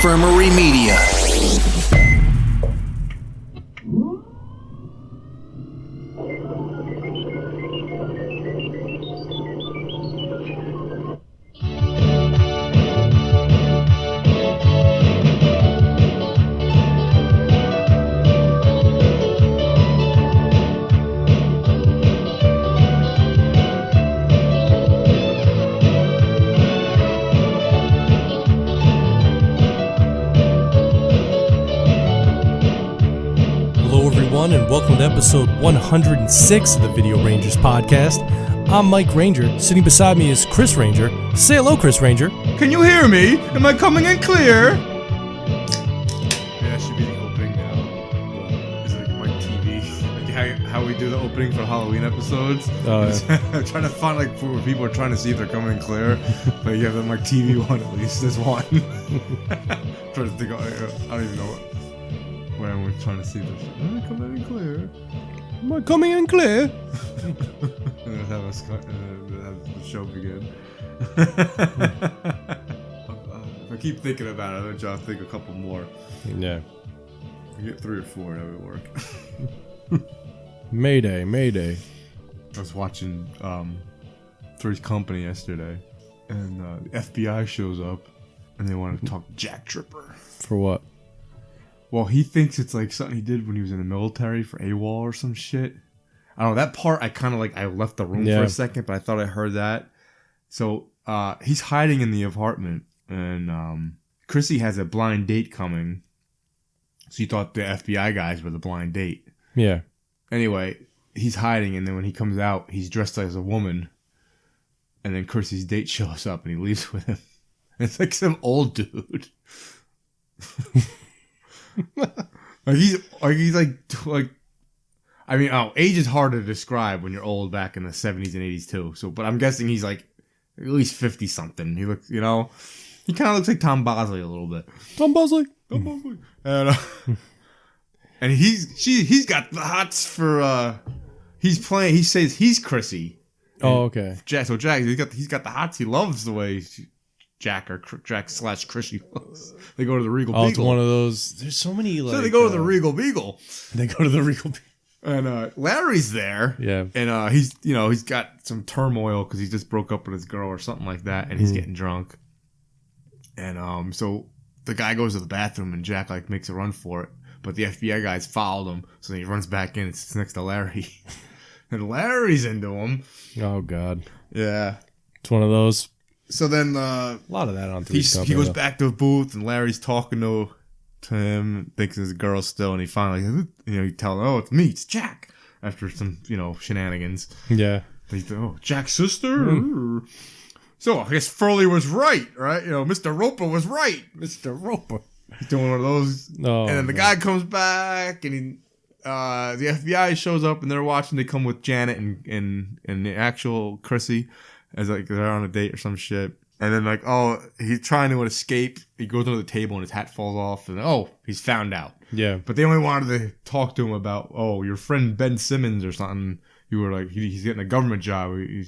Infirmary Media. And welcome to episode 106 of the Video Rangers podcast. I'm Mike Ranger. Sitting beside me is Chris Ranger. Say hello, Chris Ranger. Can you hear me? Am I coming in clear? Yeah, that should be the opening now. It's like Mike TV. Like how we do the opening for Halloween episodes. Oh, yeah. I'm trying to find like where people are trying to see if they're coming in clear. But you have the Mike TV one at least. There's one. Trying to think. I don't even know what. Where we're trying to see this. Am I coming in clear? Am I coming in clear? And then have the show begin. If I keep thinking about it, I'm trying to think a couple more. Yeah. If I get 3 or 4, that would work. Mayday, Mayday. I was watching Three's Company yesterday, and the FBI shows up, and they want to talk Jack Tripper. For what? Well, he thinks it's like something he did when he was in the military for AWOL or some shit. I don't know, that part I kind of like, I left the room for a second, but I thought I heard that. So, he's hiding in the apartment, and Chrissy has a blind date coming. So he thought the FBI guys were the blind date. Yeah. Anyway, he's hiding, and then when he comes out, he's dressed as a woman. And then Chrissy's date shows up, and he leaves with him. It's like some old dude. he's like I mean, age is hard to describe when you're old back in the 70s and 80s too. So, but I'm guessing he's like at least 50 something. He looks, he kind of looks like Tom Bosley a little bit. Tom Bosley. And and he's got the hots for he's playing. He says he's Chrissy. Oh, okay. Jack. So Jack, he's got the hots. He loves the way Jack/Chrissy. They go to the Regal Beagle. Oh, it's one of those. There's so many. Like, so they go to the Regal Beagle. They go to the Regal Beagle. And Larry's there. Yeah. And he's got some turmoil because he just broke up with his girl or something like that, and he's getting drunk. And so the guy goes to the bathroom, and Jack like makes a run for it, but the FBI guys followed him, so then he runs back in and sits next to Larry, and Larry's into him. Oh God. Yeah. It's one of those. So then a lot of that on Three's Company. He goes back to the booth, and Larry's talking to him, thinks it's a girl still, and he finally, he tells him, "Oh, it's me, it's Jack." After some, shenanigans. Yeah. He's like, "Oh, Jack's sister." So I guess Furley was right? Mr. Roper was right. Mr. Roper. He's doing one of those. Oh, and then the guy comes back, and the FBI shows up, and they're watching. They come with Janet and the actual Chrissy. As like they're on a date or some shit. And then he's trying to escape. He goes under the table and his hat falls off. And he's found out. Yeah. But they only wanted to talk to him about, your friend Ben Simmons or something. You were like, he's getting a government job. You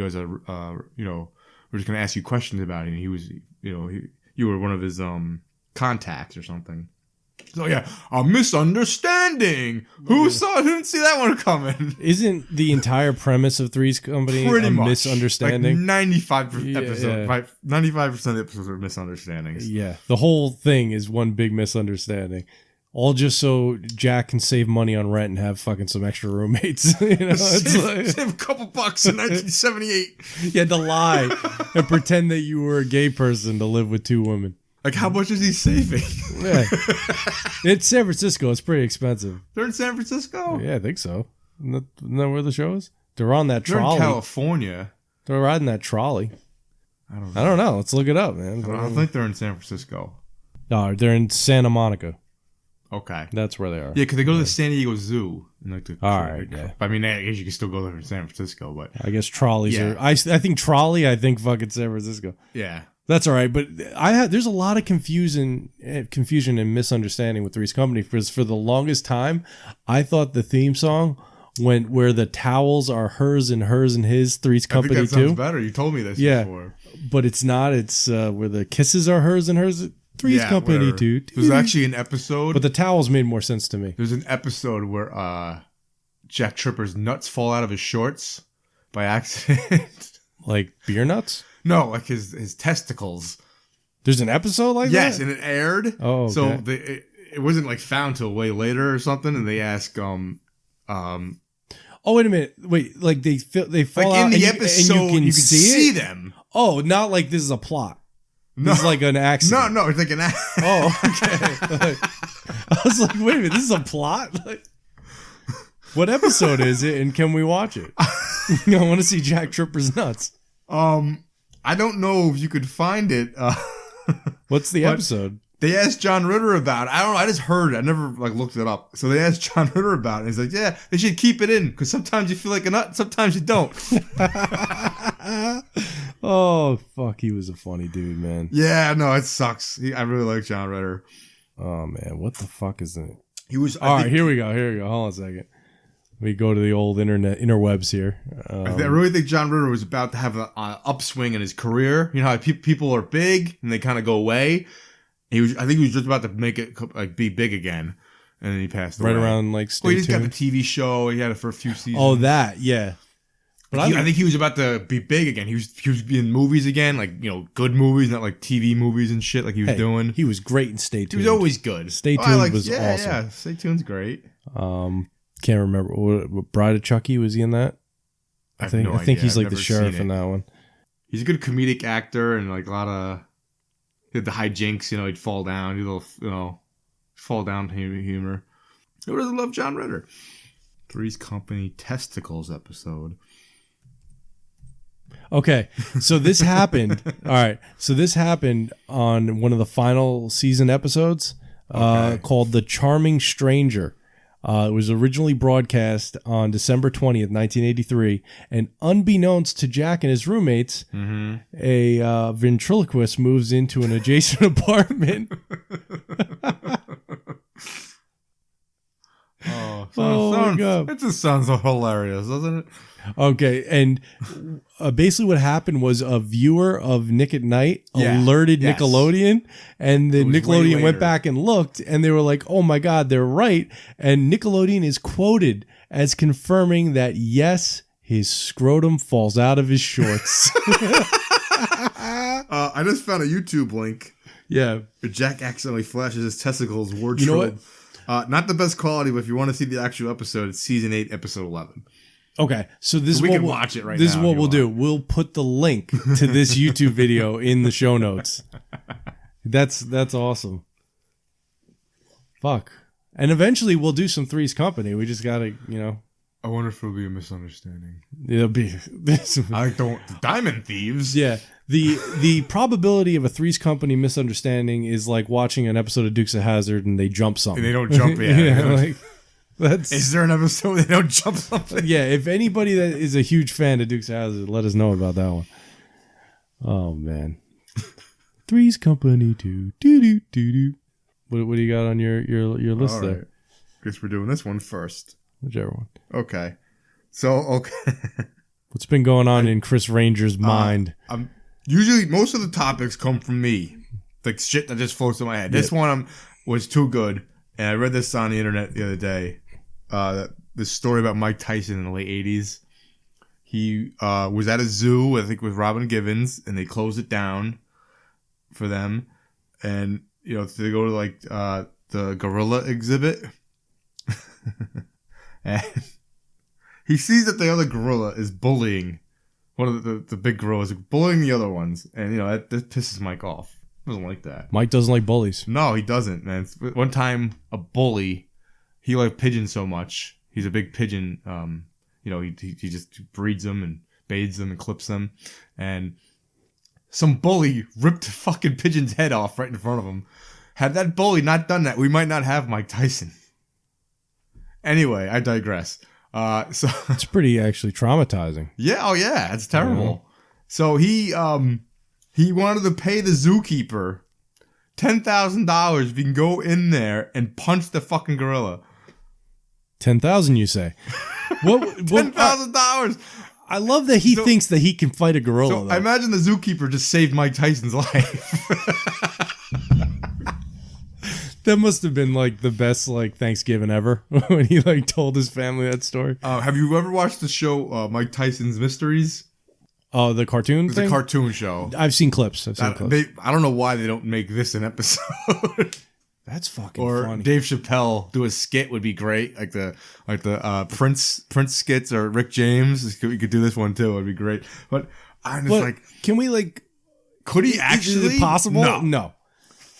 as a, we're just going to ask you questions about it. And he was, you were one of his contacts or something. So yeah, a misunderstanding. Who didn't see that one coming? Isn't the entire premise of Three's Company pretty a much misunderstanding? Like 95% of the episodes are misunderstandings. Yeah, the whole thing is one big misunderstanding. All just so Jack can save money on rent and have fucking some extra roommates. Save a couple bucks in 1978. You had to lie and pretend that you were a gay person to live with 2 women. Like, how much is he saving? Yeah. It's San Francisco. It's pretty expensive. They're in San Francisco? Yeah, I think so. Isn't that where the show is? They're on that trolley. They're in California. They're riding that trolley. I don't know. Let's look it up, man. I don't think they're in San Francisco. No, they're in Santa Monica. Okay. That's where they are. Yeah, because they go to the San Diego Zoo. All right, yeah. I mean, I guess you can still go there from San Francisco, but... I guess trolleys are... I think trolley, I think fucking San Francisco. Yeah. That's all right, but there's a lot of confusion and misunderstanding with Three's Company because for the longest time, I thought the theme song went where the towels are hers and his, Three's Company too. I think that sounds better. You told me this before. But it's not. It's where the kisses are hers and his. Three's Company, whatever. dude. There's actually an episode. But the towels made more sense to me. There's an episode where Jack Tripper's nuts fall out of his shorts by accident. Like beer nuts? No, like his testicles. There's an episode like that? Yes, and it aired. Oh, okay. So it wasn't like found till way later or something, and they ask Oh, wait a minute. Wait, like they fall like out in the and episode you can see it? them. Oh, not like this is a plot. No. This is like an accident. No, it's like an Oh, okay. I was like, wait a minute, this is a plot? Like, what episode is it, and can we watch it? I want to see Jack Tripper's nuts. I don't know if you could find it. What's the episode? They asked John Ritter about it. I don't know. I just heard it. I never like looked it up. So they asked John Ritter about it. And he's like, yeah, they should keep it in because sometimes you feel like a nut, sometimes you don't. Oh, fuck. He was a funny dude, man. Yeah, no, it sucks. I really like John Ritter. Oh, man. What the fuck is it? He was. All right, here we go. Hold on a second. We go to the old interwebs here. I really think John Ritter was about to have an upswing in his career. You know how people are big and they kind of go away. I think he was just about to make it like be big again, and then he passed away. Right around like Stay Well, he just got Tuned. the TV show. He had it for a few seasons. Oh, that, yeah. But I think he was about to be big again. He was in movies again, like good movies, not like TV movies and shit like he was doing. He was great in Stay Tuned. He was always good. Stay Tuned was awesome. Yeah, Stay Tuned's great. Can't remember what Bride of Chucky, was he in that? I think he's like the sheriff in that one. He's a good comedic actor and like a lot of the hijinks. He'd fall down, fall down humor. Who doesn't love John Ritter? Three's Company testicles episode. Okay, so this happened. All right, so this happened on one of the final season episodes called "The Charming Stranger." It was originally broadcast on December 20th, 1983, and unbeknownst to Jack and his roommates, a ventriloquist moves into an adjacent apartment. My God. It just sounds so hilarious, doesn't it? Okay, and basically what happened was a viewer of Nick at Night alerted Nickelodeon, and then Nickelodeon went back and looked, and they were like, oh my God, they're right. And Nickelodeon is quoted as confirming that, yes, his scrotum falls out of his shorts. I just found a YouTube link. Yeah. Where Jack accidentally flashes his testicles wardrobe. You know what? Not the best quality, but if you want to see the actual episode, it's season 8, episode 11. Okay, so this we can watch it right now. This is what we'll do. We'll put the link to this YouTube video in the show notes. That's awesome. Fuck. And eventually we'll do some Three's Company. We just gotta, I wonder if it'll be a misunderstanding. It'll be. I don't. Diamond Thieves. Yeah. The probability of a Three's Company misunderstanding is like watching an episode of Dukes of Hazzard and they jump something. And they don't jump. Yeah. Is there an episode where they don't jump something? Yeah, if anybody that is a huge fan of Dukes of Hazzard, let us know about that one. Oh man, Three's Company too. What do you got on your list there? Guess we're doing this one first. Whichever one. Okay. What's been going on in Chris Ranger's mind? Usually, most of the topics come from me, like shit that just floats in my head. This one was too good, and I read this on the internet the other day. This story about Mike Tyson in the late 80s. He was at a zoo, I think, with Robin Givens, and they closed it down for them. And, they go to, like, the gorilla exhibit. And he sees that the other gorilla is bullying one of the big gorillas, bullying the other ones. And, that pisses Mike off. He doesn't like that. Mike doesn't like bullies. No, he doesn't, man. One time, a bully, he liked pigeons so much. He's a big pigeon. He just breeds them and bathes them and clips them. And some bully ripped a fucking pigeon's head off right in front of him. Had that bully not done that, we might not have Mike Tyson. Anyway, I digress. So it's pretty actually traumatizing. Yeah, oh yeah, it's terrible. So he wanted to pay the zookeeper $10,000 if he can go in there and punch the fucking gorilla. 10,000, you say? What? $10,000. I love that he thinks that he can fight a gorilla. So I imagine the zookeeper just saved Mike Tyson's life. That must have been like the best like Thanksgiving ever when he like told his family that story. Have you ever watched the show Mike Tyson's Mysteries? Oh, the cartoon It's thing? a cartoon show. I've seen clips. I don't know why they don't make this an episode. That's fucking or funny. Dave Chappelle do a skit would be great, like the Prince skits or Rick James. We could do this one too. It'd be great. But I'm just like, can we like? Could he actually? Is it possible? No.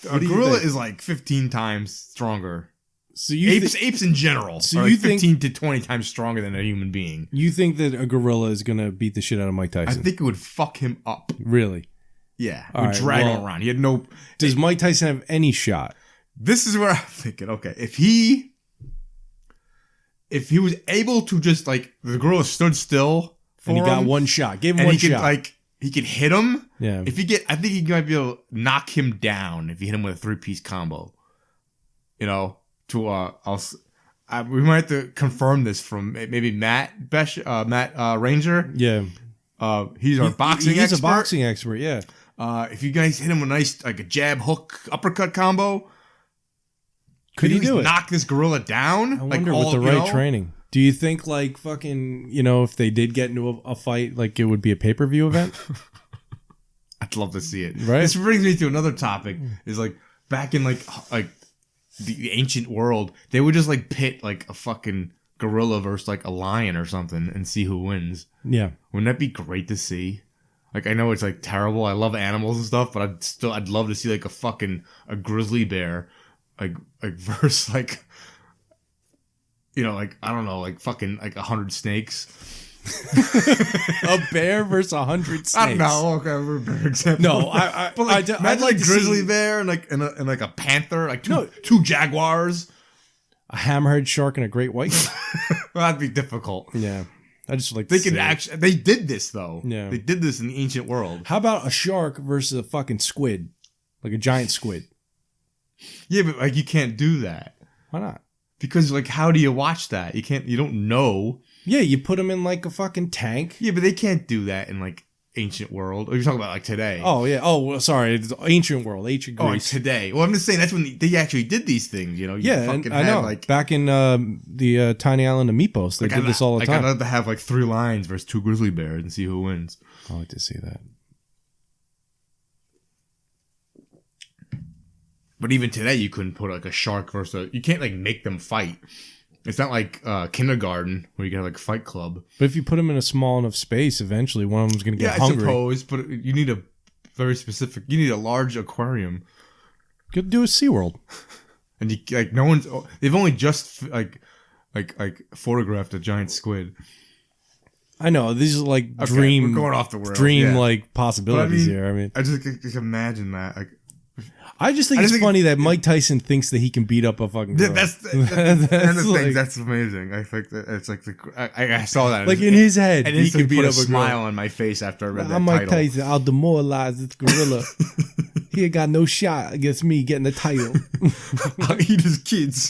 A gorilla is like 15 times stronger. So apes in general so are you like 15 to 20 times stronger than a human being. You think that a gorilla is gonna beat the shit out of Mike Tyson? I think it would fuck him up. Really? Yeah. It would drag him around. He had no. Does Mike Tyson have any shot? This is where I'm thinking. Okay, if he was able to just like the gorilla stood still and he got one shot, gave him one shot. He could hit him. Yeah. I think he might be able to knock him down if you hit him with a 3-piece combo. You know, we might have to confirm this from maybe Matt Ranger. Yeah. He's our boxing expert. He's a boxing expert, yeah. If you guys hit him with a nice like a jab hook uppercut combo, could he do it? Knock this gorilla down? I wonder with the right training. Do you think like fucking, if they did get into a fight, like it would be a pay-per-view event? I'd love to see it. Right. This brings me to another topic. Is like back in like the ancient world, they would just like pit like a fucking gorilla versus like a lion or something and see who wins. Yeah. Wouldn't that be great to see? Like I know it's like terrible. I love animals and stuff, but I'd love to see like a grizzly bear like versus like like I don't know, like fucking like 100 snakes. A bear versus 100 snakes. I don't know. Okay, bear example. No, but like, imagine like grizzly bear and like like a panther, like two jaguars, a hammerhead shark and a great white. Well, that'd be difficult. Yeah, I just like they could actually. They did this though. Yeah, they did this in the ancient world. How about a shark versus a fucking squid, like a giant squid? Yeah, but like you can't do that. Why not? Because like, how do you watch that? You can't. You don't know. Yeah, you put them in like a fucking tank. Yeah, but they can't do that in like ancient world. Or you're talking about like today. Oh yeah. Oh, well, sorry. It's ancient world, ancient Greece. Oh, like today. Well, I'm just saying that's when they actually did these things. You I know. Like back in the tiny island of Mypos, they did this all the time. I'd love to have like 3 lions versus 2 grizzly bears and see who wins. I like to see that. But even today, you couldn't put like a shark versus you can't like make them fight. It's not like kindergarten where you can have like Fight Club. But if you put them in a small enough space, eventually one of them's going to get hungry. I suppose, but you need a very specific. You need a large aquarium. Could do a SeaWorld. And you like no one's. They've only just like photographed a giant squid. I know these are like dream. We're going off the world. Dream like possibilities here. I mean, I just imagine that like. I just think it's funny that Mike Tyson thinks that he can beat up a fucking gorilla. That's the thing. That's amazing. I think that it's like I saw that like in his head. And he can beat up a smile on my face after I read that I'm title. Mike Tyson. I'll demoralize this gorilla. He ain't got no shot against me getting the title. I'll eat his kids.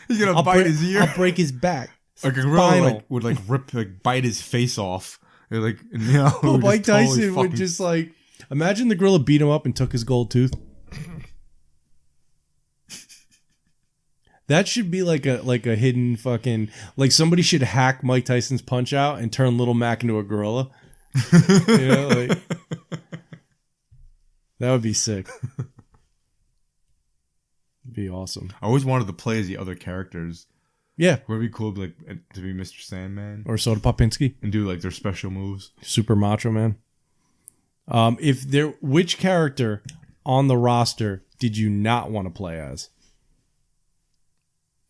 He's gonna bite his ear. I'll break his back. Like a gorilla would bite his face off. Like well, Mike Tyson would just like. Imagine the gorilla beat him up and took his gold tooth. That should be like a hidden fucking like somebody should hack Mike Tyson's Punch Out and turn Little Mac into a gorilla. That would be sick. It'd be awesome. I always wanted to play as the other characters. Yeah, would it be cool to be Mr. Sandman or Soda Popinski and do like their special moves. Super Macho Man. Which character on the roster did you not want to play as?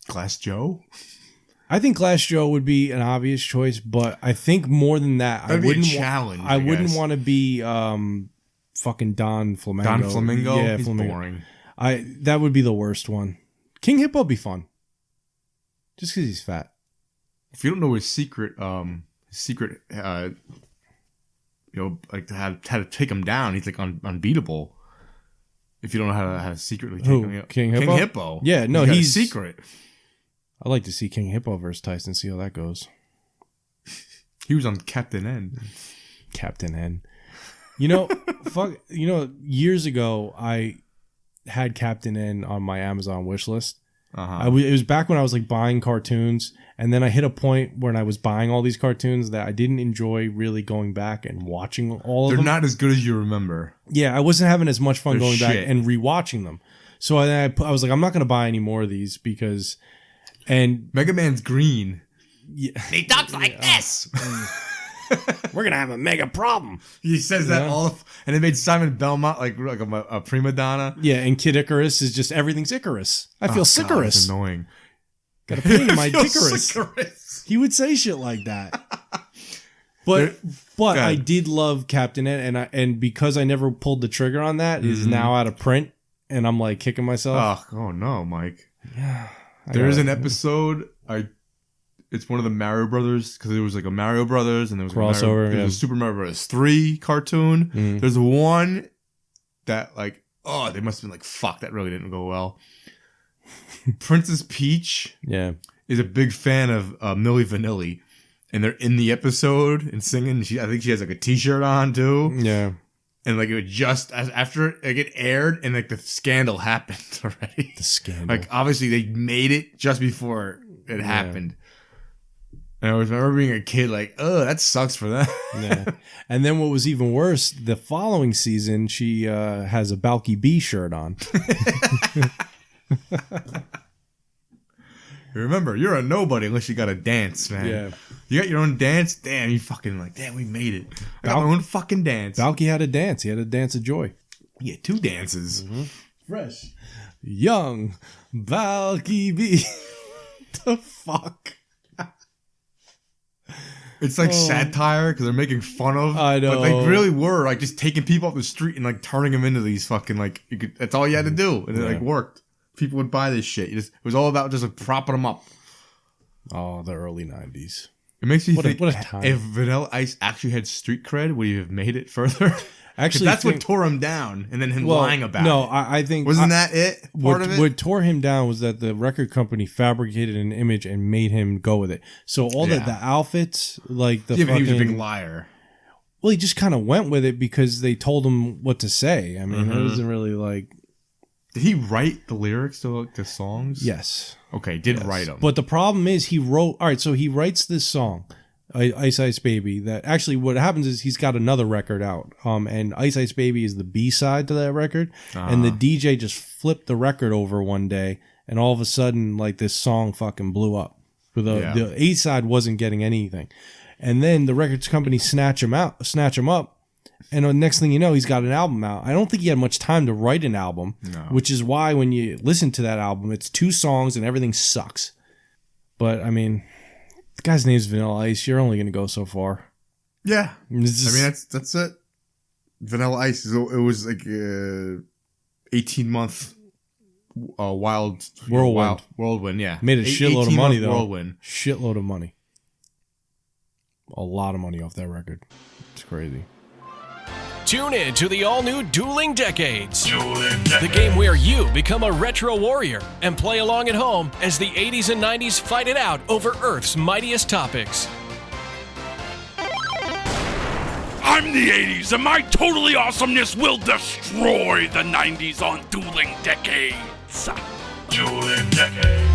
Glass Joe? I think Glass Joe would be an obvious choice, but I think more than that, I wouldn't want to be fucking Don Flamingo. Don Flamingo? Yeah, he's Flamingo. Boring. That would be the worst one. King Hippo would be fun. Just because he's fat. If you don't know his secret like how to take him down. He's like unbeatable. If you don't know how to secretly take him down. King Hippo? Yeah, no, he's a secret. I'd like to see King Hippo versus Tyson, see how that goes. He was on Captain N. Captain N. Years ago, I had Captain N on my Amazon wish list. Uh-huh. It was back when I was like buying cartoons, and then I hit a point when I was buying all these cartoons that I didn't enjoy really going back and watching all of them. They're not as good as you remember. Yeah, I wasn't having as much fun They're going back shit. and rewatching them. So I was like, I'm not going to buy any more of these because, and Mega Man's green. yeah, He talks like this. we're gonna have a mega problem. He says that and it made Simon Belmont like a prima donna. Yeah, and Kid Icarus is just everything's Icarus. I feel God, Icarus. that's annoying. Got a pain in my I feel Icarus. Icarus. He would say shit like that. But I did love Captain N, and because I never pulled the trigger on that, is now out of print, and I'm like kicking myself. Oh no, Mike. Yeah, There is an episode. It's one of the Mario Brothers, because there was like a Mario Brothers and there was crossover. There was a Super Mario Brothers 3 cartoon. There's one that like, oh, they must have been like, fuck, that really didn't go well. Princess Peach is a big fan of Milli Vanilli, and they're in the episode and singing. I think she has like a t-shirt on too. Yeah. And like it was just after like it aired and like the scandal happened already. The scandal. Like obviously they made it just before it happened. And I remember being a kid like, oh, that sucks for them. Yeah. And then what was even worse, the following season, she has a Balky B shirt on. Remember, you're a nobody unless you got a dance, man. Yeah. You got your own dance? Damn, you fucking like, damn, we made it. I got my own fucking dance. Balky had a dance. He had a dance of joy. Yeah, 2 dances. Fresh. Young Balky B. The fuck? It's like satire because they're making fun of. I know. But they really were like just taking people off the street and like turning them into these fucking like, that's all you had to do. And it like worked. People would buy this shit. It was all about just like propping them up. Oh, the early 90s. It makes me think, what a time. if Vanilla Ice actually had street cred, would you have made it further? Actually, that's what tore him down, and then him lying about it. No, I think... Wasn't that it? Part of it? What tore him down was that the record company fabricated an image and made him go with it. So all the outfits, like the but he was a fucking... big liar. Well, he just kind of went with it because they told him what to say. I mean, it wasn't really like... Did he write the lyrics to like the songs? Yes. Okay, write them. But the problem is he wrote... All right, so he writes this song, Ice Ice Baby, that actually what happens is he's got another record out. And Ice Ice Baby is the B-side to that record. And the DJ just flipped the record over one day, and all of a sudden, like, this song fucking blew up. The A-side wasn't getting anything. And then the records company snatch him up, and the next thing you know, he's got an album out. I don't think he had much time to write an album, which is why when you listen to that album, it's 2 songs and everything sucks. But, I mean, the guy's name's Vanilla Ice. You're only going to go so far. Yeah. I mean, that's it. Vanilla Ice, it was like 18-month whirlwind, yeah. Made a shitload of money, though. Whirlwind. Shitload of money. A lot of money off that record. It's crazy. Tune in to the all-new Dueling Decades. The game where you become a retro warrior and play along at home as the 80s and 90s fight it out over Earth's mightiest topics. I'm the 80s, and my totally awesomeness will destroy the 90s on Dueling Decades. Dueling Decades.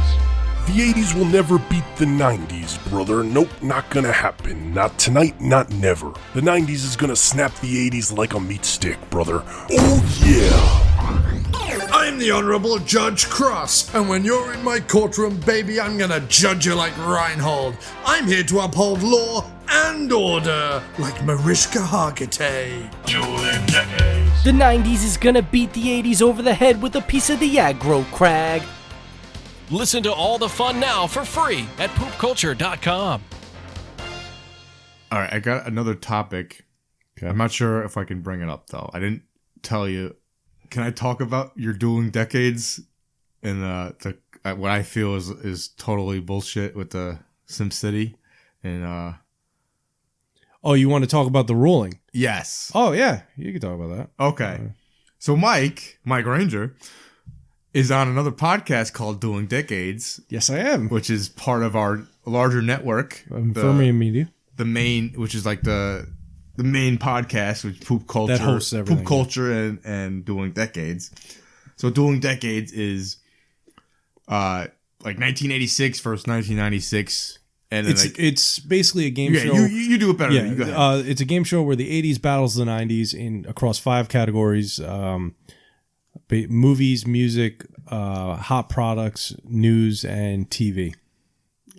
The 80s will never beat the 90s, brother. Nope, not gonna happen. Not tonight, not never. The 90s is gonna snap the 80s like a meat stick, brother. Oh yeah! I'm the Honorable Judge Cross, and when you're in my courtroom, baby, I'm gonna judge you like Reinhold. I'm here to uphold law and order, like Mariska Hargitay. Dueling Decades. The 90s is gonna beat the 80s over the head with a piece of the aggro crag. Listen to all the fun now for free at poopculture.com. All right, I got another topic. Okay. I'm not sure if I can bring it up, though. I didn't tell you. Can I talk about your Dueling Decades and what I feel is totally bullshit with the SimCity? And Oh, you want to talk about the ruling? yes. Oh, yeah. You can talk about that. Okay. So Mike Ranger, is on another podcast called Dueling Decades. Yes, I am. Which is part of our larger network. Infirmary Media. The main, which is like the main podcast, which Poop Culture. That hosts everything. Poop Culture and Dueling Decades. So Dueling Decades is like 1986 versus 1996. And then it's basically a game show. You do it better. Yeah, than me. Go ahead. It's a game show where the 80s battles the 90s across 5 categories: movies, music, hot products, news, and TV.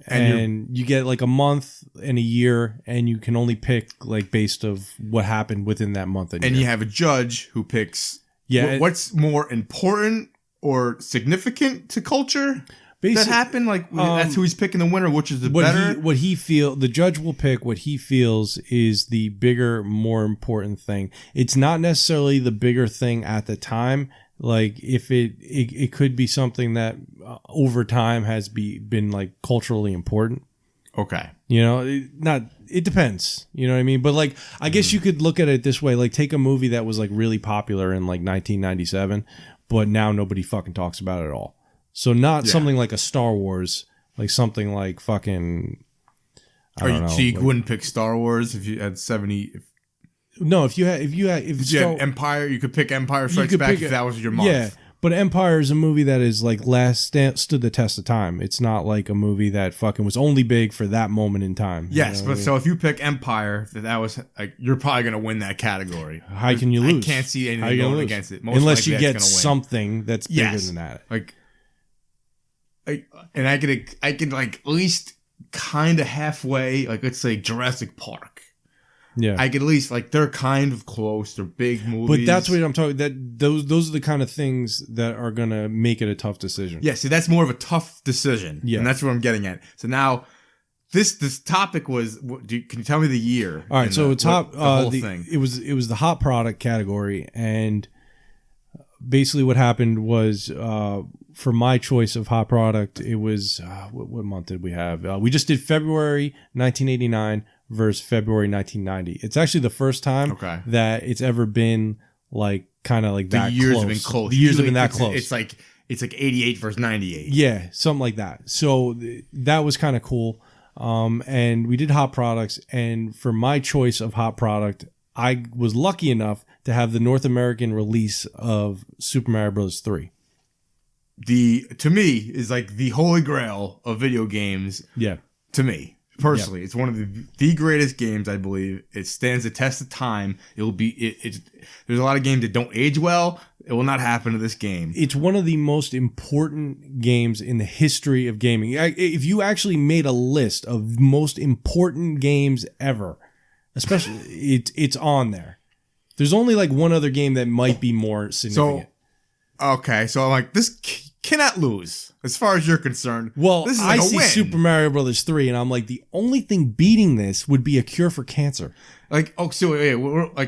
And you get like a month and a year, and you can only pick like based of what happened within that month and year. You have a judge who picks what's more important or significant to culture that happened. Like that's who he's picking the winner, which is the better. The judge will pick what he feels is the bigger, more important thing. It's not necessarily the bigger thing at the time. Like if it could be something that over time has been like culturally important. Okay. You know, it depends. You know what I mean? But like, I guess you could look at it this way. Like take a movie that was like really popular in like 1997, but now nobody fucking talks about it at all. So not something like a Star Wars, like something like fucking, I don't know. So you wouldn't pick Star Wars if you had 70... No, if you had Empire, you could pick Empire Strikes Back if that was your month. Yeah, but Empire is a movie that is like stood the test of time. It's not like a movie that fucking was only big for that moment in time. Yes, but so if you pick Empire, that was like you're probably gonna win that category. How can you lose? I can't see anything going against it. Unless you get something that's bigger than that. And I could like at least kind of halfway, like let's say Jurassic Park. Yeah, I could at least like they're kind of close. They're big movies, but that's what I'm talking. Those are the kind of things that are gonna make it a tough decision. Yeah, see, that's more of a tough decision. Yeah, and that's what I'm getting at. So now, this topic was. Can you tell me the year? All right, so the whole thing. It was the hot product category, and basically what happened was for my choice of hot product, it was what month did we have? We just did February 1989. Versus February 1990. It's actually the first time that it's ever been like kind of like that close. The years have been close. The years have been that close. It's like 88 versus 98. Yeah, something like that. So that was kind of cool. And we did hot products. And for my choice of hot product, I was lucky enough to have the North American release of Super Mario Bros. 3. To me is like the holy grail of video games. Yeah. To me. Personally, it's one of the greatest games, I believe. It stands the test of time. It'll be there's a lot of games that don't age well. It will not happen to this game. It's one of the most important games in the history of gaming. If you actually made a list of most important games ever, especially it's on there. There's only like one other game that might be more significant. So I'm like, this cannot lose as far as you're concerned. Well, this is like I see Super Mario Brothers 3, and I'm like, the only thing beating this would be a cure for cancer. Like, like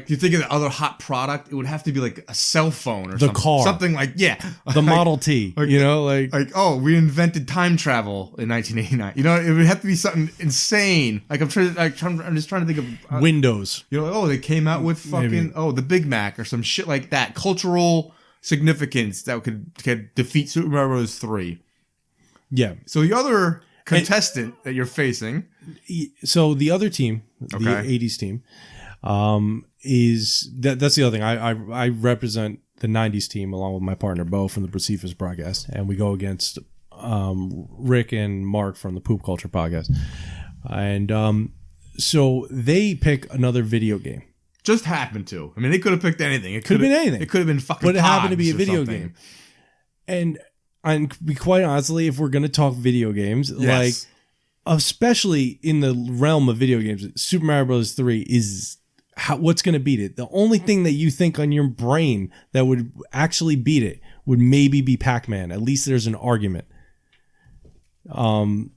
you think of the other hot product, it would have to be like a cell phone or the car, something like the Model T. Like, you know, like we invented time travel in 1989. You know, it would have to be something insane. Like I'm just trying to think of Windows. You know, they came out with fucking the Big Mac or some shit like that. Cultural significance that could defeat Super Mario Bros. 3. Yeah. So the other contestant that you're facing. So the other team, the 80s team, is that's the other thing. I represent the 90s team along with my partner Bo from the Bracifas broadcast, and we go against Rick and Mark from the Poop Culture podcast. And so they pick another video game. Just happened to. I mean, they could have picked anything. It could have been anything. It could have been fucking. But it happened to be a Pogs or video something. game. And to be quite honestly, if we're going to talk video games, like especially in the realm of video games, Super Mario Bros. 3 is what's going to beat it. The only thing that you think on your brain that would actually beat it would maybe be Pac-Man. At least there's an argument. Right?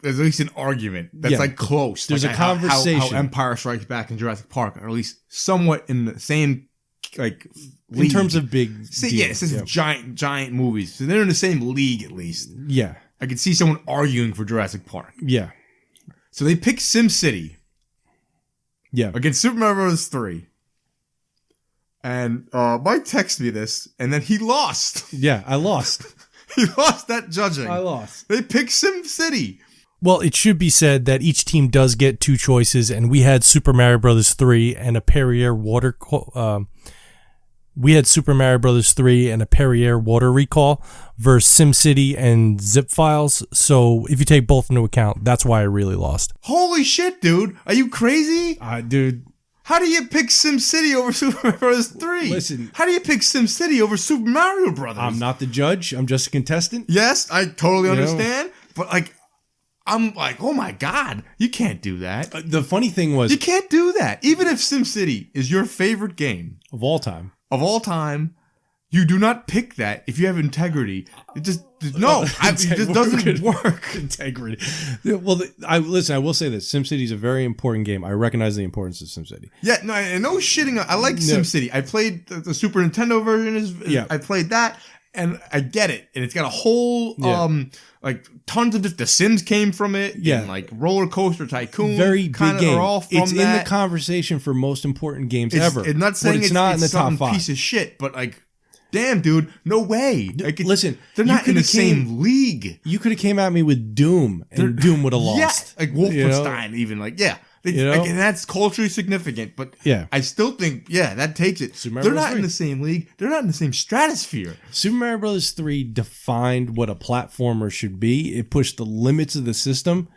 There's at least an argument that's like close. There's like a conversation. How Empire Strikes Back and Jurassic Park are at least somewhat in the same like league. In terms of big this is giant movies. So they're in the same league at least. Yeah. I could see someone arguing for Jurassic Park. Yeah. So they pick SimCity. Yeah. Against Super Mario Bros. 3. And Mike texted me this, and then he lost. Yeah, I lost. He lost that judging. I lost. They picked SimCity. Well, it should be said that each team does get 2 choices, and we had Super Mario Bros. 3 and a Perrier We had Super Mario Brothers 3 and a Perrier water recall versus SimCity and zip files. So if you take both into account, that's why I really lost. Holy shit, dude. Are you crazy? Dude, How do you pick SimCity over Super Mario Brothers 3? Listen. How do you pick SimCity over Super Mario Brothers? I'm not the judge. I'm just a contestant. Yes, I totally You know? understand. But like, I'm like, oh my God, you can't do that. The funny thing was, You can't do that. Even if SimCity is your favorite game of all time, you do not pick that if you have integrity. It just no, it just doesn't work. Integrity. Well, I will say this: SimCity is a very important game. I recognize the importance of SimCity. Yeah, no shitting. I like SimCity. I played the Super Nintendo version. I played that, and I get it. And it's got a whole like tons of the Sims came from it. Yeah, and like Roller Coaster Tycoon. Very big game. Are all from it's that. in the conversation for most important games ever. It's not saying but it's not in the top some 5. piece of shit, but like. Damn, dude, no way. Like, Listen, they're not in the same league. You could have came at me with Doom, and Doom would have lost. Yeah, like Wolfenstein, even like and that's culturally significant. But I still think that takes it. They're not in the same league. They're not in the same stratosphere. Super Mario Bros. 3 defined what a platformer should be. It pushed the limits of the system.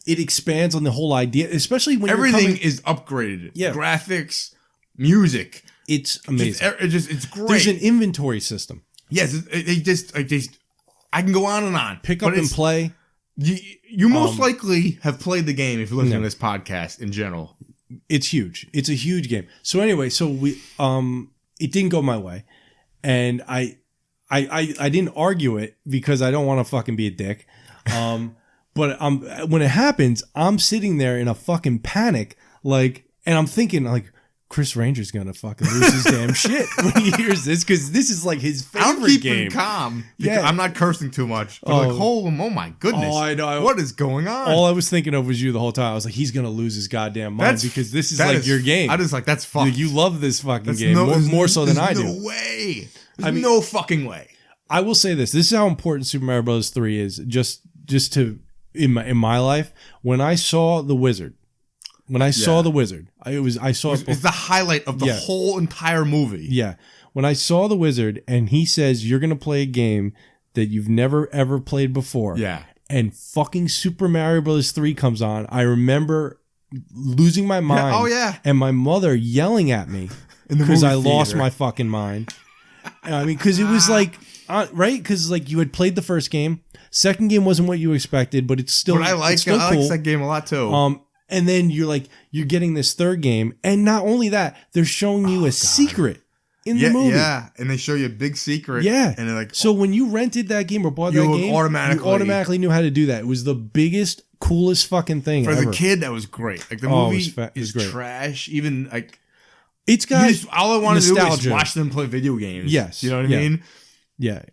It expands on the whole idea, especially when everything is upgraded. Yeah, graphics, music. It's amazing. It's great. There's an inventory system. Yes, I can go on and on. Pick up and play. You most likely have played the game if you're listening to this podcast in general. It's huge. It's a huge game. So anyway, we it didn't go my way, and I didn't argue it because I don't want to fucking be a dick. But when it happens, I'm sitting there in a fucking panic, and I'm thinking like, Chris Ranger's gonna fucking lose his damn shit when he hears this, because this is like his favorite I'm keeping game. Calm. Yeah, I'm not cursing too much. But oh my goodness! Oh, I know. What is going on? All I was thinking of was you the whole time. I was like, he's gonna lose his goddamn mind because this is like your game. I just like that's fucked. You love this fucking game more so than I do. No way. There's no fucking way. I will say this. This is how important Super Mario Bros. 3 is. Just to in my life, when I saw the Wizard. I saw it's the highlight of the whole entire movie. Yeah. When I saw the Wizard and he says you're going to play a game that you've never ever played before. Yeah. And fucking Super Mario Bros. 3 comes on. I remember losing my mind. Yeah. Oh yeah. And my mother yelling at me because I lost my fucking mind. I mean, because it was like, right? Because like you had played the first game. Second game wasn't what you expected, but it's still. But I like that game a lot too. And then you're getting this third game, and not only that, they're showing you a secret in the movie. Yeah, and they show you a big secret. Yeah, and they're like, so when you rented that game or bought that game, you automatically knew how to do that. It was the biggest, coolest fucking thing for ever. the kid. That was great. Like the movie is great. trash. Even like it's got all I want to do is watch them play video games. Yes, you know what I mean. Yeah.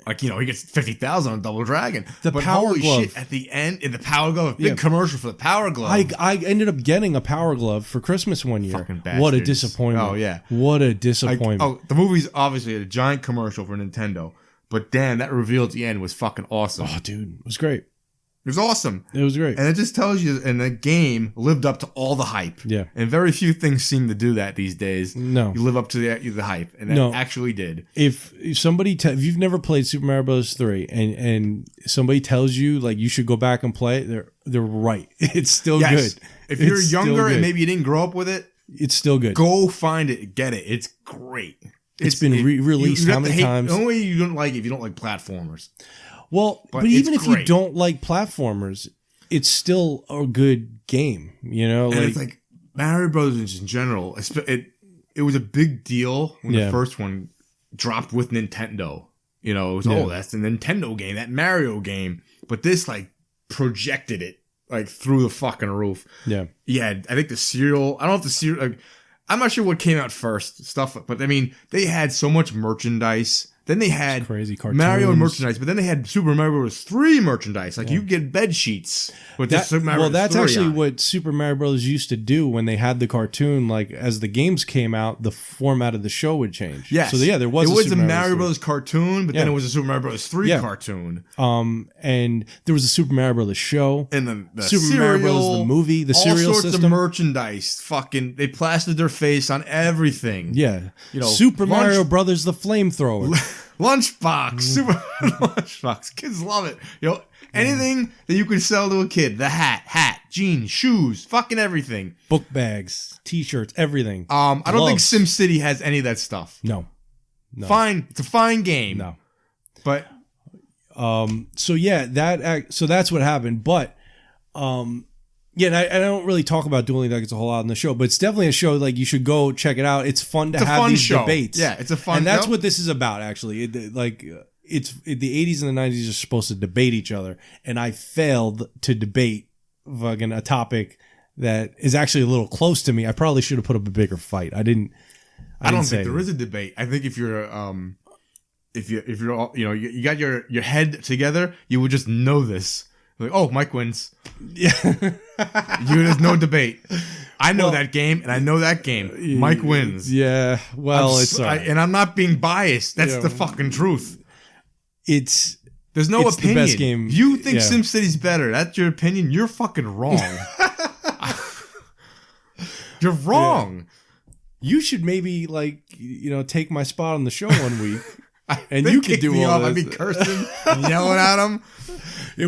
Like, he gets 50,000 on Double Dragon. The Power Glove. Shit, at the end, in the Power Glove, big commercial for the Power Glove. I ended up getting a Power Glove for Christmas one year. Fucking bastards. What a disappointment. Oh, yeah. What a disappointment. The movie's obviously a giant commercial for Nintendo, but damn, that reveal at the end was fucking awesome. Oh, dude, it was great. It was awesome. It was great. And it just tells you, and the game lived up to all the hype. Yeah. And very few things seem to do that these days. No. You live up to the hype, and that actually did. If somebody, if you've never played Super Mario Bros. 3 and somebody tells you like you should go back and play it, they're right. It's still good. If you're younger and maybe you didn't grow up with it, it's still good. Go find it, get it. It's great. It's been re-released how many times? The only way you don't like it if you don't like platformers. Well, but even if you don't like platformers, it's still a good game, you know. And it's like Mario Brothers in general. It was a big deal when the first one dropped with Nintendo. You know, it was that's the Nintendo game, that Mario game. But this like projected it like through the fucking roof. Yeah, yeah. I think the cereal. I don't know if the cereal. I'm not sure what came out first, but I mean, they had so much merchandise Then they had crazy cartoons. Mario merchandise, but then they had Super Mario Bros. 3 merchandise. Like you get bed sheets with the Super Mario Bros. That's 3 actually on it. what Super Mario Bros. Used to do when they had the cartoon. Like as the games came out, the format of the show would change. Yes. So yeah, there was a Super Mario 3. Bros. Cartoon, but then Yeah. it was a Super Mario Bros. 3 Yeah. cartoon. And there was a Super Mario Bros. Show. And the Super cereal, Mario Bros. The movie, the all cereal sorts system. of merchandise. Fucking, they plastered their face on everything. Yeah. You know, Super lunch- Mario Brothers the flamethrower. Lunchbox, Super Lunchbox. Kids love it. You know, anything that you can sell to a kid. The hat, jeans, shoes, fucking everything. Book bags, t-shirts, everything. I don't think Gloves. SimCity has any of that stuff. No. Fine, it's a fine game. No. But So yeah, so that's what happened. But yeah, and I don't really talk about Dueling Decades a whole lot on the show, but it's definitely a show like you should go check it out. It's fun to It's a have fun these show. debates. Yeah, it's a fun and that's show. what this is about. Actually, the 80s and the 90s are supposed to debate each other, and I failed to debate fucking a topic that is actually a little close to me. I probably should have put up a bigger fight. I don't think there is a debate. I think if you're all, you know, you got your head together, you would just know this. Like, oh, Mike wins. Yeah. There's no debate. I know that game, and I know that game. Mike wins. Yeah. Well, it's all right. and I'm not being biased. That's Yeah. the fucking truth. There's There's no it's opinion. the best game. If you think Yeah. SimCity's better, that's your opinion. You're fucking wrong. You're wrong. You should maybe take my spot on the show one week, and They you could kicked do me all off. this. I'd be cursing and yelling at him. It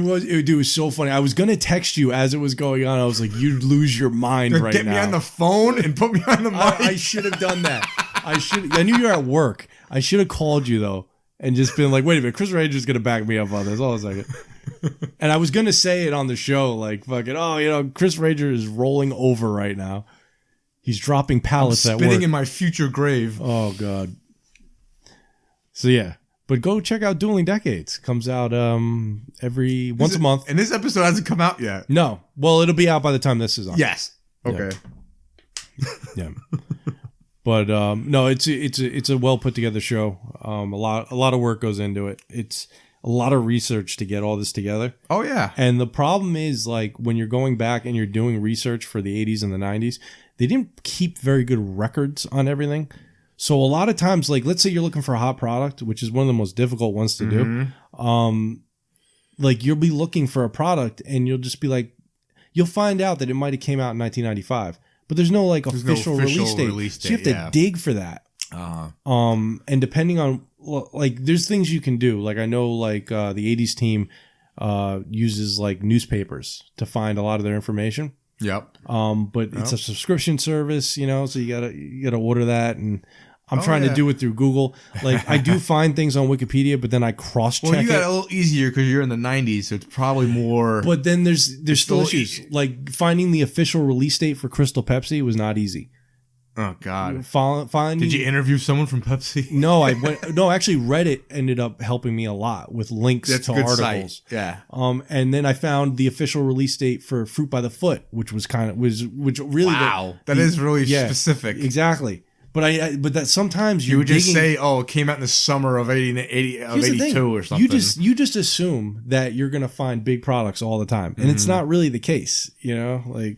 was so funny. I was gonna text you as it was going on. I was like, "You'd lose your mind right Get now." me on the phone and put me on the mic. I should have done that. I knew you were at work. I should have called you though and just been like, "Wait a minute, Chris Ranger's gonna back me up on this." Hold on a second. And I was gonna say it on the show, like, "Fucking, Chris Ranger is rolling over right now. He's dropping pallets at work." Spitting in my future grave. Oh god. So yeah. But go check out Dueling Decades. Comes out once a month. And this episode hasn't come out yet. No. Well, it'll be out by the time this is on. Yes. Okay. Yeah. But no, it's a well put together show. A lot of work goes into it. It's a lot of research to get all this together. Oh yeah. And the problem is, like, when you're going back and you're doing research for the 80s and the 90s, they didn't keep very good records on everything. So a lot of times, like, let's say you're looking for a hot product, which is one of the most difficult ones to do. Like, you'll be looking for a product and you'll just be like, you'll find out that it might have came out in 1995, but there's no official release date. So you have to dig for that. And depending on, like, there's things you can do. Like, I know, like, the 80s team uses like newspapers to find a lot of their information. Yep. But it's a subscription service, so you gotta order that, and I'm trying to do it through Google. Like, I do find things on Wikipedia, but then I cross-check Well, you got it it. a little easier because you're in the 90s, so it's probably more. But then there's still still issues. Like, finding the official release date for Crystal Pepsi was not easy. Oh God. Finding, Did you interview someone from Pepsi? No, actually Reddit ended up helping me a lot with links That's to a good articles. site. Yeah. And then I found the official release date for Fruit by the Foot, which really Wow. That is really specific. Exactly. But that sometimes You would just say, "Oh, it came out in the summer of 82 or something." You just assume that you're gonna find big products all the time, and it's not really the case. Like,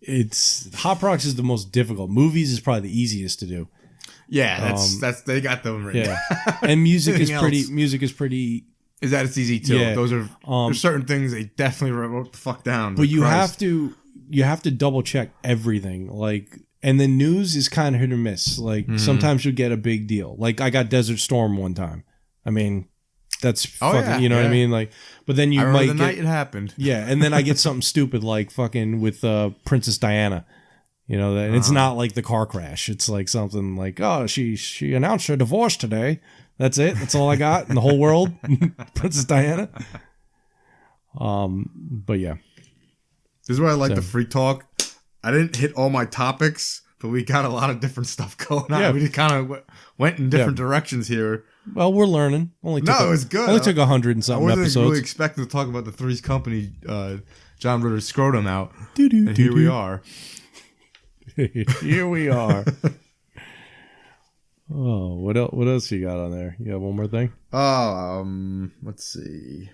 it's hot products is the most difficult. Movies is probably the easiest to do. Yeah, that's they got them written. Yeah, and music is Anything else? Music is pretty. Is that it's easy too? Yeah. Those are there's certain things they definitely wrote the fuck down. But you have to double check everything. Like, and the news is kind of hit or miss. Like, sometimes you'll get a big deal. Like, I got Desert Storm one time. I mean, that's fucking, yeah, you know what I yeah. mean? Like, but then you I remember might the get, night it happened. yeah, and then I get something stupid like fucking with Princess Diana. And it's not like the car crash. It's like something like, oh, she announced her divorce today. That's it. That's all I got in the whole world. Princess Diana. But yeah. This is why I like the free talk. I didn't hit all my topics, but we got a lot of different stuff going on. Yeah. We just kind of went in different directions here. Well, we're learning. It was good. Only took 100 and I something wasn't episodes. really expecting to talk about the Three's Company, John Ritter's scrotum out. Doo-doo, And here we doo-doo. are. Here we are. Oh, what else you got on there? You got one more thing? Let's see.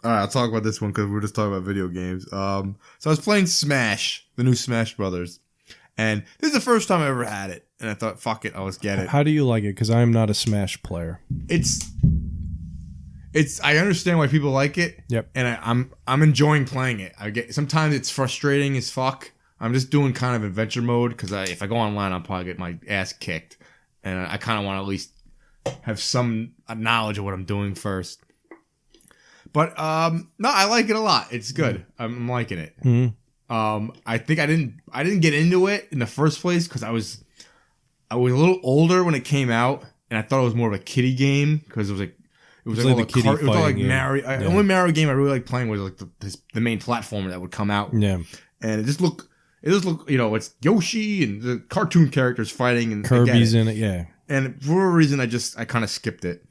All right, I'll talk about this one because we're just talking about video games. So I was playing Smash, the new Smash Brothers, and this is the first time I ever had it, and I thought, fuck it, I'll just get it. How do you like it? Because I am not a Smash player. It's. I understand why people like it. Yep. And I'm enjoying playing it. Sometimes it's frustrating as fuck. I'm just doing kind of adventure mode because if I go online, I'll probably get my ass kicked, and I kind of want to at least have some knowledge of what I'm doing first. But no, I like it a lot. It's good. I'm liking it. Mm-hmm. I think I didn't get into it in the first place because I was a little older when it came out, and I thought it was more of a kiddie game because it was like the kiddie it was all like fighting, Mario. The only Mario game I really liked playing was like the main platformer that would come out. Yeah, and it just looked, it's Yoshi and the cartoon characters fighting and Kirby's in it. Yeah, and for a reason I kind of skipped it.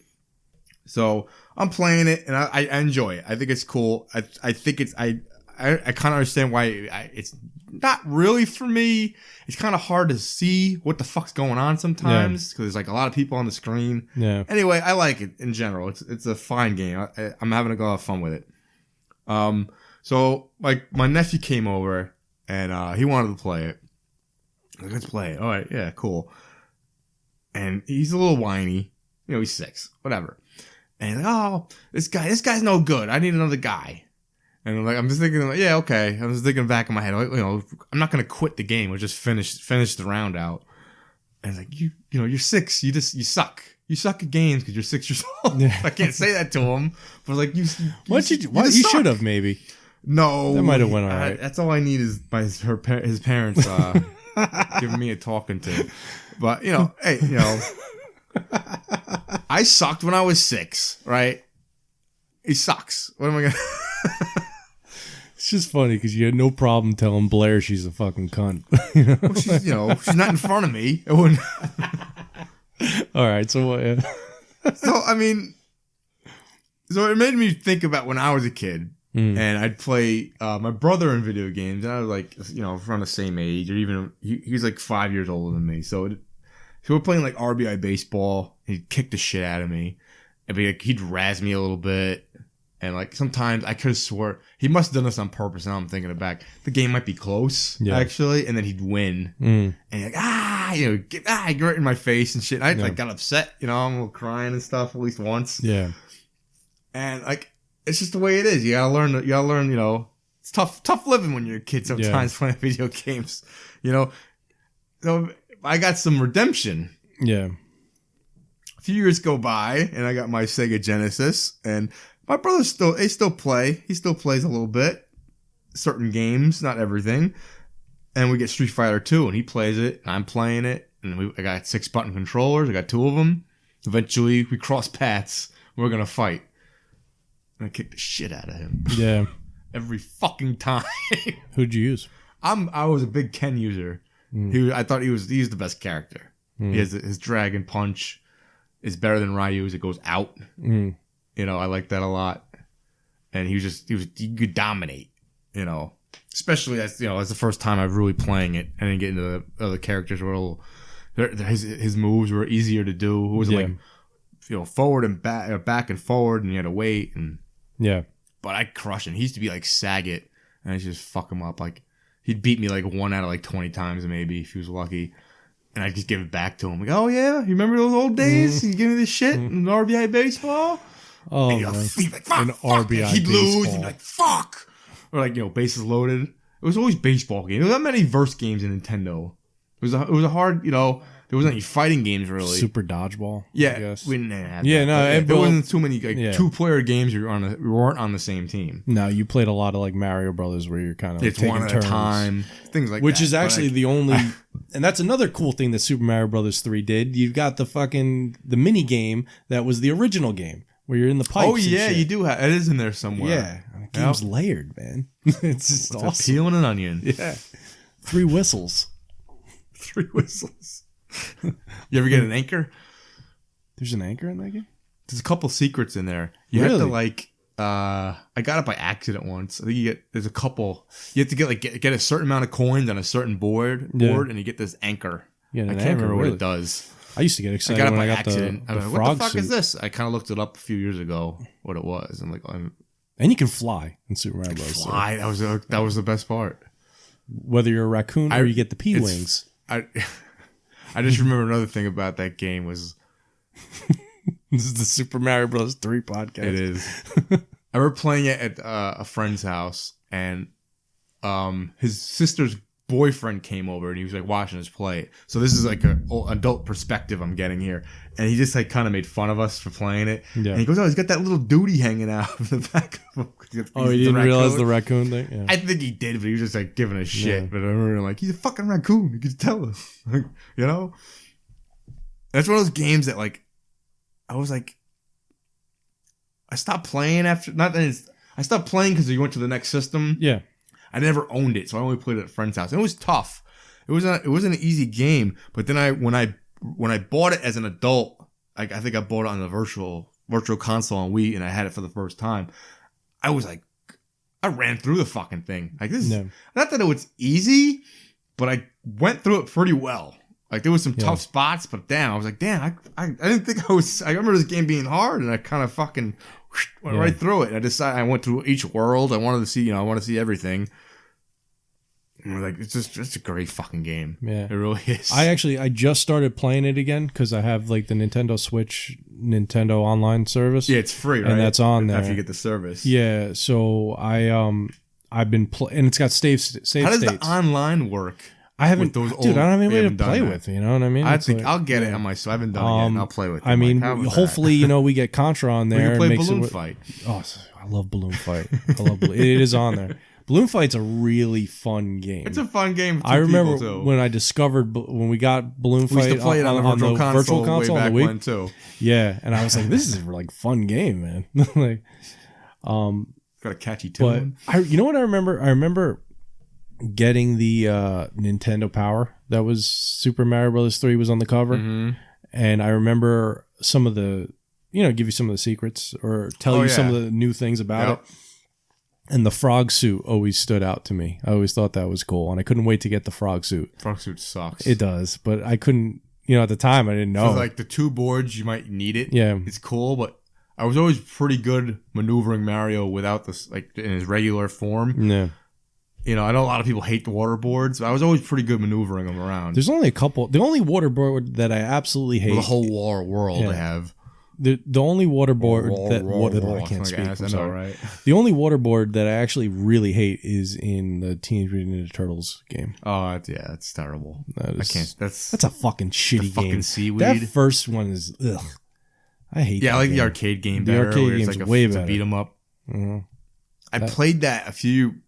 So I'm playing it and I enjoy it. I think it's cool. I think it's I kind of understand why it's not really for me. It's kind of hard to see what the fuck's going on sometimes because there's like a lot of people on the screen. Yeah. Anyway, I like it in general. It's a fine game. I'm having a lot of fun with it. So like my nephew came over and he wanted to play it. Like, let's play it. All right, yeah, cool. And he's a little whiny. He's 6, whatever. And oh, this guy's no good. I need another guy. And I'm just thinking, yeah, okay. I'm just thinking back in my head, I'm not gonna quit the game. We'll just finish the round out. And it's like you're 6. You suck. You suck at games because you're 6 years old. Yeah. I can't say that to him, but like you should have maybe. No, that might have went all right. That's all I need is by his parents giving me a talking to. But hey, I sucked when I was 6, right? He sucks. What am I gonna? It's just funny because you had no problem telling Blair she's a fucking cunt. Well, she's not in front of me. It wouldn't. All right, so what? So it made me think about when I was a kid, and I'd play my brother in video games, and I was like, around the same age, or even he's like 5 years older than me. So we're playing like RBI baseball. He'd kick the shit out of me, and he'd razz me a little bit. And like sometimes I could have swore he must have done this on purpose. Now I'm thinking it back. The game might be close, actually, and then he'd win. And you're like, get right in my face and shit. And I got upset, I'm a little crying and stuff at least once. Yeah. And like it's just the way it is. You gotta learn. It's tough living when you're a kid sometimes playing video games. So I got some redemption. Yeah. A few years go by, and I got my Sega Genesis, and my brother still play. He still plays a little bit. Certain games, not everything. And we get Street Fighter 2, and he plays it, and I'm playing it. And I got 6-button controllers. I got 2 of them. Eventually, we cross paths. We're going to fight. And I kick the shit out of him. Yeah. Every fucking time. Who'd you use? I was a big Ken user. I thought he's the best character. He has his Dragon Punch is better than Ryu's. It goes out. I like that a lot. And he could dominate, especially as the first time I was really playing it. I didn't get into the other characters were his moves were easier to do. It wasn't forward and back and forward, and you had to wait. And but I crushed him. He used to be like Saget, and I used to just fuck him up. Like he'd beat me like 1 out of like 20 times maybe if he was lucky. And I'd just give it back to him. Like, oh yeah, you remember those old days? You give me this shit in RBI baseball? Oh, and he'd like, fuck, an RBI he'd baseball. lose. He'd be like, fuck. Or like, bases loaded. It was always baseball games. There wasn't many verse games in Nintendo. It was a hard, there wasn't any fighting games really. Super dodgeball. Yeah, I guess. we didn't have Yeah, that. no, there wasn't too many 2-player games. We weren't on the same team. No, you played a lot of like Mario Brothers where you're kind of It's taking one at turns. a time, things like Which that. is actually the only, and that's another cool thing that Super Mario Brothers 3 did. You've got the mini game that was the original game where you're in the pipes. Oh yeah, you do have it is in there somewhere. Yeah, the game's layered, man. It's just awesome. Peeling an onion. Yeah, 3 whistles. 3 whistles. You ever get an anchor? There's an anchor in that game? There's a couple secrets in there. You have to like I got it by accident once. I think there's a couple. You have to get a certain amount of coins on a certain board and you get this anchor. Yeah, I can't remember what it does. I used to get I excited got it when by I got accident. the I'm like, frog what the fuck suit. is this? I kind of looked it up a few years ago what it was. I'm like, And you can fly in Super Mario Bros. fly. That was the best part. Whether you're a raccoon or you get the P-Wings. I just remember another thing about that game was This is the Super Mario Bros. 3 podcast. it is. I remember playing it at a friend's house, and his sister's boyfriend came over, and he was like watching us play it. So this is like an adult perspective I'm getting here, and he just like kind of made fun of us for playing it. Yeah. And he goes, "Oh, he's got that little duty hanging out of the back of him." Oh, he didn't realize the raccoon thing? Yeah. I think he did, but he was just like giving a shit. Yeah. But I remember like, he's a fucking raccoon. You could tell us, you know. That's one of those games that like, I was like, I stopped playing after. Not that it's, I stopped playing because you went to the next system. Yeah. I never owned it, so I only played it at a friend's house. And it was tough. It wasn't an easy game. But then when I bought it as an adult, like I think I bought it on the virtual console on Wii, and I had it for the first time. I was like, I ran through the fucking thing. Like this is not that it was easy, but I went through it pretty well. Like there was some tough spots, but damn, I was like, damn, I didn't think I was. I remember this game being hard, and I kind of fucking went right through it. And I decided I went through each world. I wanted to see, I want to see everything. And like it's a great fucking game. Yeah, it really is. I just started playing it again because I have like the Nintendo Switch Nintendo online service. Yeah, it's free, right? And that's on there after you get the service. Yeah, so I've been and it's got save states. How does the online work? I haven't, those dude. I don't have anybody to play that. with. You know what I mean? I think I'll get it on my. So I haven't done it yet. And I'll play with it. I mean, like, hopefully, we get Contra on there. We can play and Balloon Fight. Oh, I love Balloon Fight. I love it is on there. Balloon Fight's a really fun game. It's a fun game. For I remember too. when I discovered when we got Balloon we Fight used to play it on the virtual console way on back the Wii. when too. Yeah, and I was like, this is a like fun game, man. Like, got a catchy tune. But you know what I remember? I remember getting the Nintendo Power that was Super Mario Bros. 3 was on the cover, and I remember some of the, give you some of the secrets or tell you some of the new things about it. And the frog suit always stood out to me. I always thought that was cool, and I couldn't wait to get the frog suit. Frog suit sucks. It does, but I couldn't. At the time, I didn't know. For like the 2 boards, you might need it. Yeah, it's cool, but I was always pretty good maneuvering Mario without this, like in his regular form. Yeah. I know a lot of people hate the water boards, but I was always pretty good maneuvering them around. There's only a couple. The only water board that I absolutely hate. The whole world they have. The only waterboard I can't speak. I'm sorry. Right? The only waterboard that I actually really hate is in the Teenage Mutant Ninja Turtles game. Oh yeah, that's terrible. I can't. That's a fucking shitty game. Fucking seaweed. That first one is ugh. I hate. Yeah, that I like game. the arcade game The better. arcade game's it's like way it's better. Beat 'em up. Mm-hmm. I played that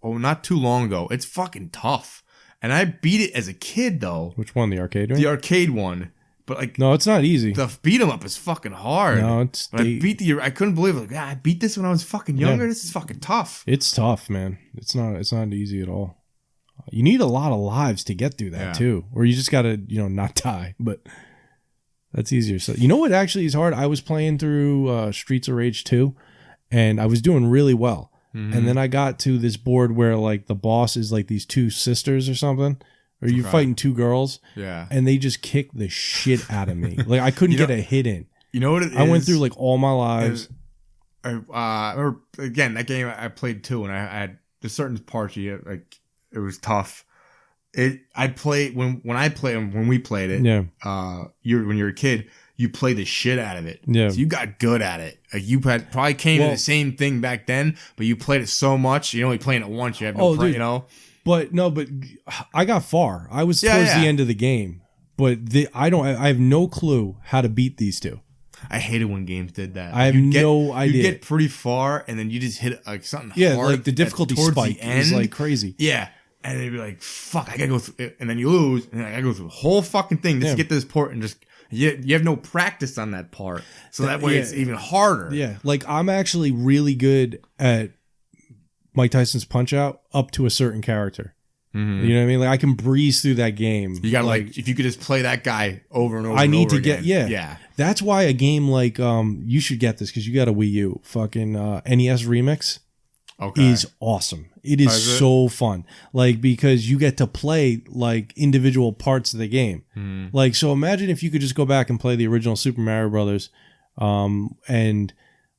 not too long ago. It's fucking tough, and I beat it as a kid though. Which one? The arcade one? The arcade one. But like, no, it's not easy. The beat 'em up is fucking hard. No, it's. I couldn't believe it. Like, I beat this when I was fucking younger. This is fucking tough. It's tough, man. It's not easy at all. You need a lot of lives to get through that too, or you just gotta not die. But that's easier. So what actually is hard? I was playing through Streets of Rage 2, and I was doing really well. Mm-hmm. And then I got to this board where like the boss is like these 2 sisters or something. Or you're fighting 2 girls, and they just kicked the shit out of me. Like I couldn't get a hit in. You know what it is? I went through like all my lives. I remember, again, that game I played too, and I had the certain parts like it was tough. I played when we played it. Yeah. When you're a kid, you play the shit out of it. Yeah. So you got good at it. Like you probably came to the same thing back then, but you played it so much. You're only playing it once. You have no, But I got far. I was towards the end of the game, but I have no clue how to beat these 2. I hated when games did that. I have no idea. You get pretty far, and then you just hit like something hard. Yeah, like the difficulty spike is like crazy. Yeah, and then you'd be like, "Fuck, I gotta go through," and then you lose, and I gotta go through the whole fucking thing just to get to this port, and just you have no practice on that part, so that way it's even harder. Yeah, like I'm actually really good at Mike Tyson's Punch Out up to a certain character. Mm-hmm. You know what I mean? Like I can breeze through that game. You got like if you could just play that guy over and over. I need and over to again. get yeah. That's why a game like you should get this because you got a Wii U fucking NES Remix. is awesome. It is is it? so fun. Like, because you get to play like individual parts of the game. Like, so imagine if you could just go back and play the original Super Mario Brothers, and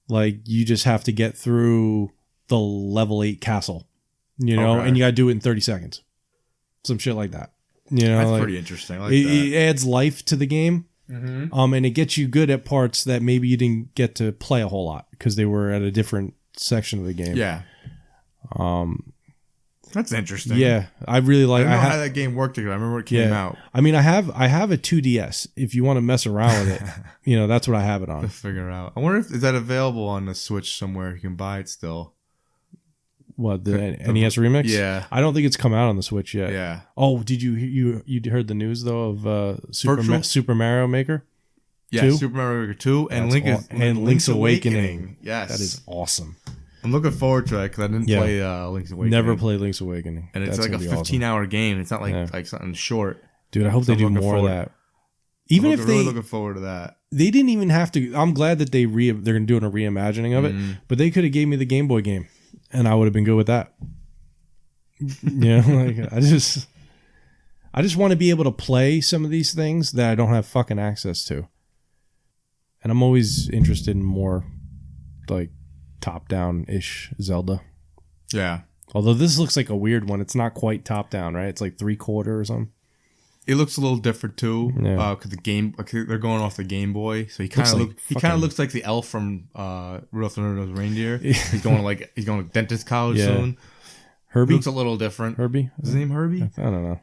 like you just have to get through the level 8 castle, you know, Okay. and you got to do it in 30 seconds. Some shit like that. You know, That's like, pretty interesting. I like it, that. it adds life to the game. And it gets you good at parts that maybe you didn't get to play a whole lot because they were at a different section of the game. Yeah. That's interesting. Yeah, I really like. I don't know how that game worked. I remember when it came out. I mean, I have a 2DS. If you want to mess around with it, you know, that's what I have it To on. figure out. I wonder if is that available on the Switch somewhere. You can buy it still. What, the NES remix? Yeah. I don't think it's come out on the Switch yet. Yeah. Oh, did you heard the news though of Super Mario Maker? Yeah. 2? Super Mario Maker 2 and That's Link's Awakening. Yes. That is awesome. I'm looking forward to that because I didn't Yeah. play Link's Awakening. Never played Link's Awakening, And it's That's like a gonna be awesome. 15-hour game. It's not like Yeah. like something short. Dude, I hope So they do I'm looking more of forward- that. Even if really they looking forward to that. they didn't even have to. I'm glad that they're doing a reimagining of it, but they could have gave me the Game Boy game, and I would have been good with that. You know, like I just want to be able to play some of these things that I don't have fucking access to, and I'm always interested in more like top-down ish Zelda. Yeah. Although this looks like a weird one. It's not quite top-down, right? It's like 3/4 or something. It looks a little different too, Yeah. because they're going off the Game Boy, so he kind of looks like the elf from Rudolph the Red-Nosed Reindeer. He's going to dentist college Yeah. soon. Herbie? He looks a little different. Herbie? Is his name Herbie? I don't know.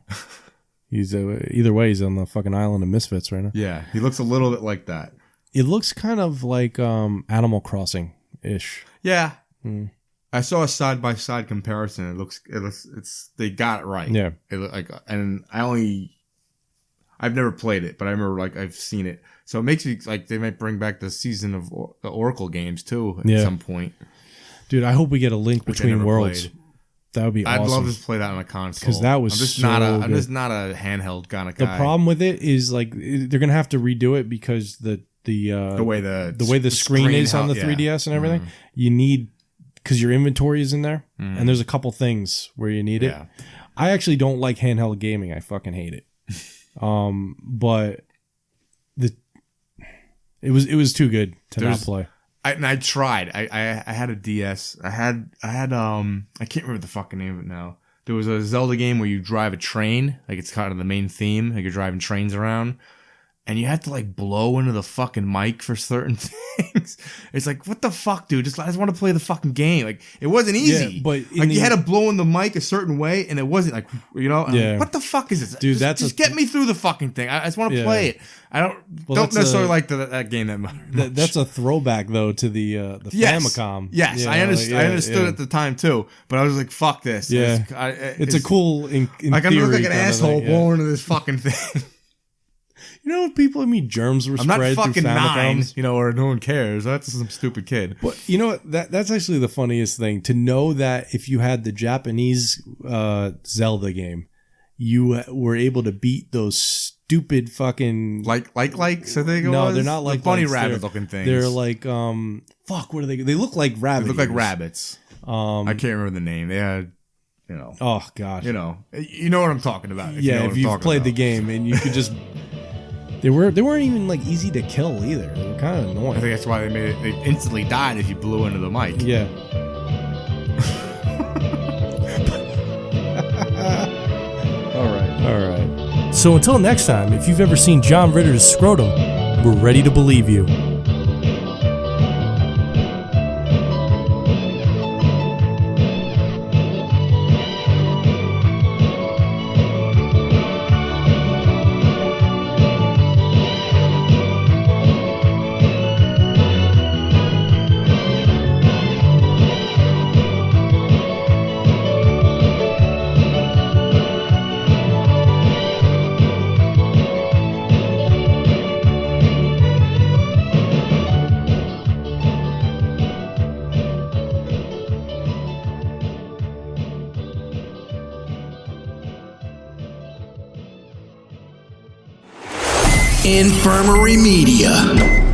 He's either way, he's on the fucking island of misfits right now. Yeah, he looks a little bit like that. It looks kind of like Animal Crossing ish. Yeah, I saw a side by side comparison. It's they got it right. Yeah. It look like, and I've never played it, but I remember like I've seen it. So it makes me like they might bring back the season of the Oracle games too at some point. Dude, I hope we get a Link Which I Between never Worlds. played. That would be I'd awesome. love to play that on a console 'Cause that was I'm just so I'm good. just not a handheld kind of guy. The problem with it is like they're gonna have to redo it because the way the screen is on the 3DS and everything. You need, because your inventory is in there, and there's a couple things where you need it. Yeah. I actually don't like handheld gaming. I fucking hate it. But it was too good to not play. I tried. I had a DS. I had I can't remember the fucking name of it now. There was a Zelda game where you drive a train, like it's kind of the main theme, like you're driving trains around, and you have to like blow into the fucking mic for certain things. It's like, what the fuck, dude? I just want to play the fucking game. Like, it wasn't easy. Yeah, but like you had to blow in the mic a certain way, and it wasn't like, you know, Yeah. like, what the fuck is this, Dude, just get me through the fucking thing. I just want to Yeah. play it. I don't that's necessarily like that game that much. That's a throwback though to the Famicom. Yes, You I know, understood. like, I understood at the time too, but I was like, "Fuck this!" Yeah. It's a cool. In like I'm theory like an kinda asshole thing, yeah. blowing into this fucking thing. You know, people. I mean, germs were I'm not spread fucking through 9, Famicoms. you know, or no one cares. That's some stupid kid. But you know what? That's actually the funniest thing to know that if you had the Japanese Zelda game, you were able to beat those stupid fucking Likes, I think it no, was. they're not like the bunny likes. rabbit They're- looking things. They're like fuck. What are they? They look like They rabbits. look like rabbits. I can't remember the name. They had, you know, Oh god. you know what I'm talking about. If you know Yeah, what if I'm you've talking played the about. game and you could just they weren't even like easy to kill either. They were kind of I annoying. think that's why they made it. They instantly died if you blew into the mic. Yeah. All right. So until next time, if you've ever seen John Ritter's scrotum, we're ready to believe you. Infirmary Media.